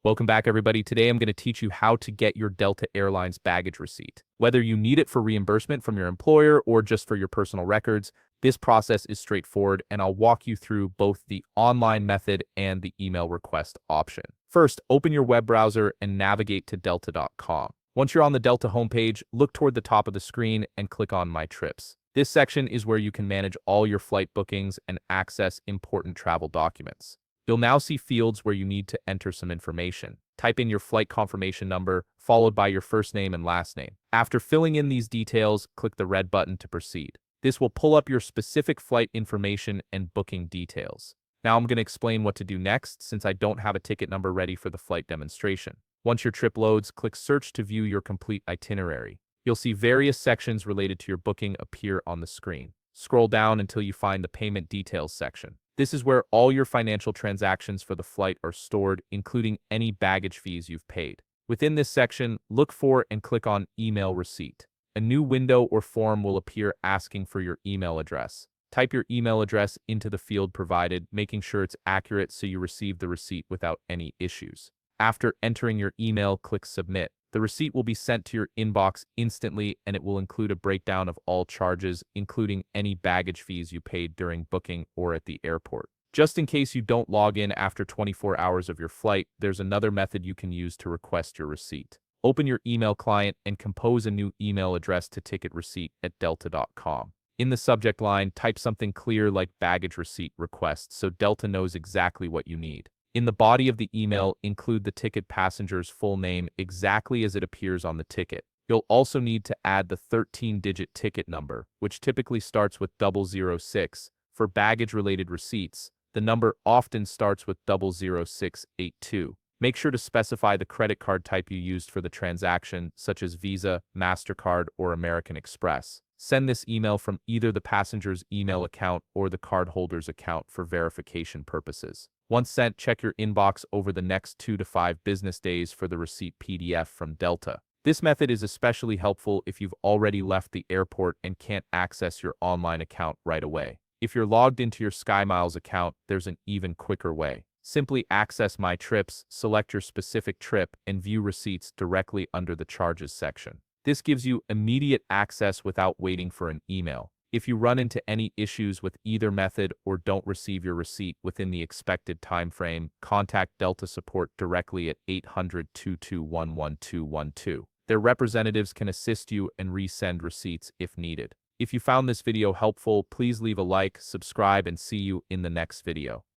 Welcome back, everybody. Today I'm going to teach you how to get your Delta Airlines baggage receipt. Whether you need it for reimbursement from your employer or just for your personal records, this process is straightforward, and I'll walk you through both the online method and the email request option. First, open your web browser and navigate to delta.com. Once you're on the Delta homepage, look toward the top of the screen and click on My Trips. This section is where you can manage all your flight bookings and access important travel documents. You'll now see fields where you need to enter some information. Type in your flight confirmation number, followed by your first name and last name. After filling in these details, click the red button to proceed. This will pull up your specific flight information and booking details. Now I'm going to explain what to do next, since I don't have a ticket number ready for the flight demonstration. Once your trip loads, click Search to view your complete itinerary. You'll see various sections related to your booking appear on the screen. Scroll down until you find the Payment Details section. This is where all your financial transactions for the flight are stored, including any baggage fees you've paid. Within this section, look for and click on Email Receipt. A new window or form will appear asking for your email address. Type your email address into the field provided, making sure it's accurate so you receive the receipt without any issues. After entering your email, click Submit. The receipt will be sent to your inbox instantly, and it will include a breakdown of all charges, including any baggage fees you paid during booking or at the airport. Just in case you don't log in after 24 hours of your flight, there's another method you can use to request your receipt. Open your email client and compose a new email address to ticket receipt at delta.com. In the subject line, type something clear like baggage receipt request so Delta knows exactly what you need. In the body of the email, include the ticket passenger's full name exactly as it appears on the ticket. You'll also need to add the 13-digit ticket number, which typically starts with 006. For baggage-related receipts, the number often starts with 00682. Make sure to specify the credit card type you used for the transaction, such as Visa, MasterCard, or American Express. Send this email from either the passenger's email account or the cardholder's account for verification purposes. Once sent, check your inbox over the next 2 to 5 business days for the receipt PDF from Delta. This method is especially helpful if you've already left the airport and can't access your online account right away. If you're logged into your SkyMiles account, there's an even quicker way. Simply access My Trips, select your specific trip, and view receipts directly under the Charges section. This gives you immediate access without waiting for an email. If you run into any issues with either method or don't receive your receipt within the expected time frame, contact Delta support directly at 800-221-1212. Their representatives can assist you and resend receipts if needed. If you found this video helpful, please leave a like, subscribe, and see you in the next video.